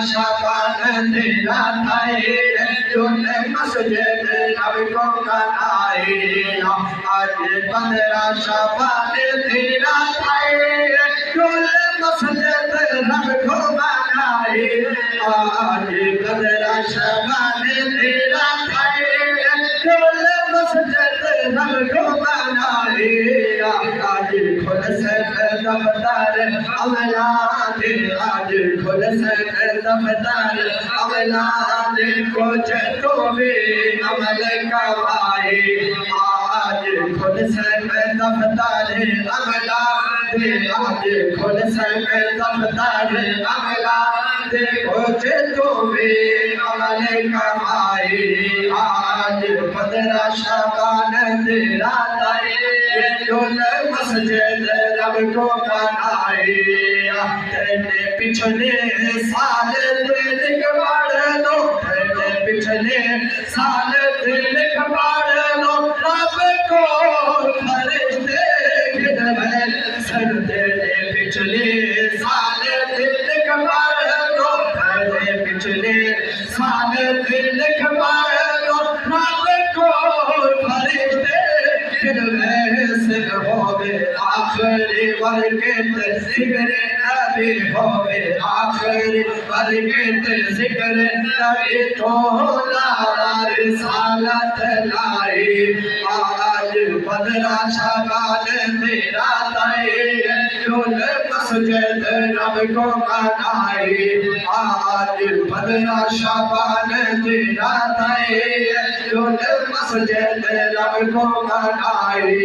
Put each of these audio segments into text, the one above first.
शाबान तेरा थाए तूने मस्जिद रब को बनाए आज 15 शाबान तेरा थाए तूने मस्जिद रब को बनाए आज 15 शाबान तेरा थाए तूने मस्जिद रब को बनाए आज खुल से दफ्तर अमलात आज खुल से दफ्तर अमलात कुछ तो भी अमल कमाए आज खुल से दफ्तर अमलात आज खुल से दफ्तर अमलात कुछ तो भी अमल कमाए आज 15 शाबान तेरा मस्जिद रब को बनाए तेरे पिछले साल दिल कबाड़ दो तेरे पिछले साल दिल कबाड़ दो रब को फरिश्ते गिन रहे सर तेरे पिछले साल दिल कबाड़ दो तेरे पिछले साल दिल कबाड़ दो रब को फरिश्ते सिर होवे आखिरी वर्गत जिक्र नबी होवे आखिरी वर्गत जिक्र नबी तोला रिसालत लाई आज 15 शाबान तेरा ताए चुल मस्जिद रब को बनाए आज 15 शाबान तेरा ताए चुल मस्जिद रब को बनाए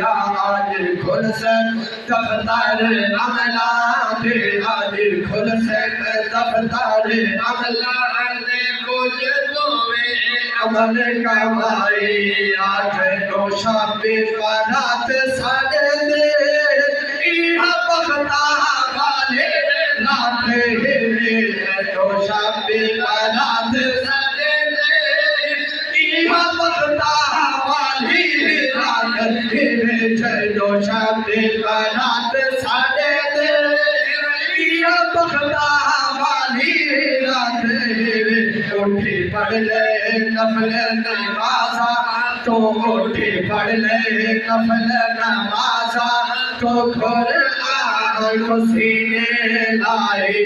आज खुल से दफ्तर अमलात आज खुल से दफ्तर अमलात कुछ तो अमल कमाए आज नौशाबे बारात साढ़े दे इहा बखता वाले रात है नौशाबे बारात साढ़े दे इहा बखता वाली चलो शादी बारात साढ़े दे बखता वाली रात उठी पढ़ ले नफल नमाज़ा तो उठी पढ़ ले नफल नमाज़ा तो कुरान को सीने लाए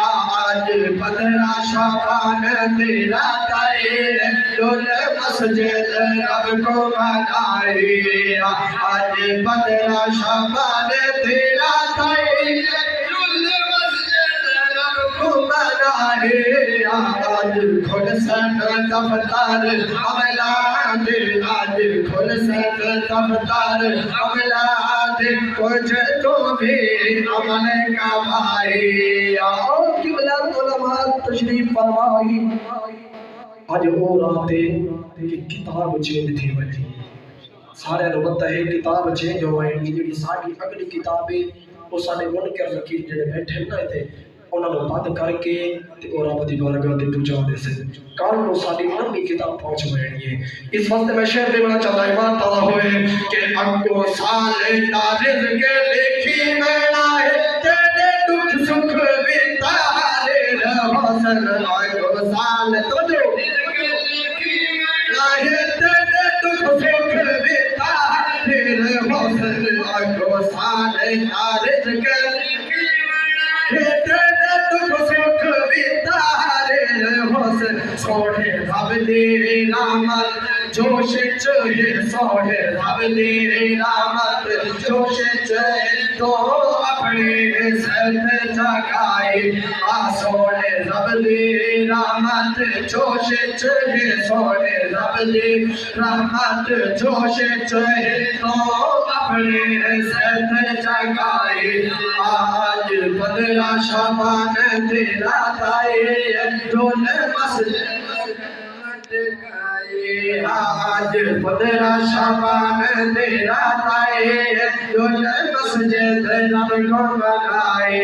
आज 15 शाबान तेरा ताए चुल मस्जिद रब को बनाए आज 15 शाबान तेरा ताए चुल मस्जिद रब को बनाए आज खुल से दफ्तर अमलात आज खुल से दफ्तर अमलात कुछ तो भी अमल कमाए आओ किबला उलमा तशरीफ फरमाई आज वो रात कि किताब चेंज थी वही सारे नु पता है किताब चेंज हो गई जी साडी अगली किताब है वो साडे मुनकर नकीर जेडे बैठे ना इते उन्होंने बंद करके और रब दी बारगाह ते पहुंचा दे से कल नु साडी नवी किताब पहुंच गई है इस वक्त मैं शेर देना चाहता ईमान ताला होए कि अगो साल तारिज के लिखी मेरा है तेरे दुख सुख बितारे रहसन अगो साल तो जो लाहे तेरे दुख सुख बितारे रहसन अगो साल तारिज के सोहे रबली रामत जोश चहे सोहे रबली रामत जोश चहे तो अपने सर जगाए सोहे रबली रामत जोश चहे सोहे रबली रामत जोश चहे तो अपने सर जगाए आज 15 शाबान तेरा ताए चुल मस्जिद आज 15 शाबान तेरा ताए चुल मस्जिद रब को बनाए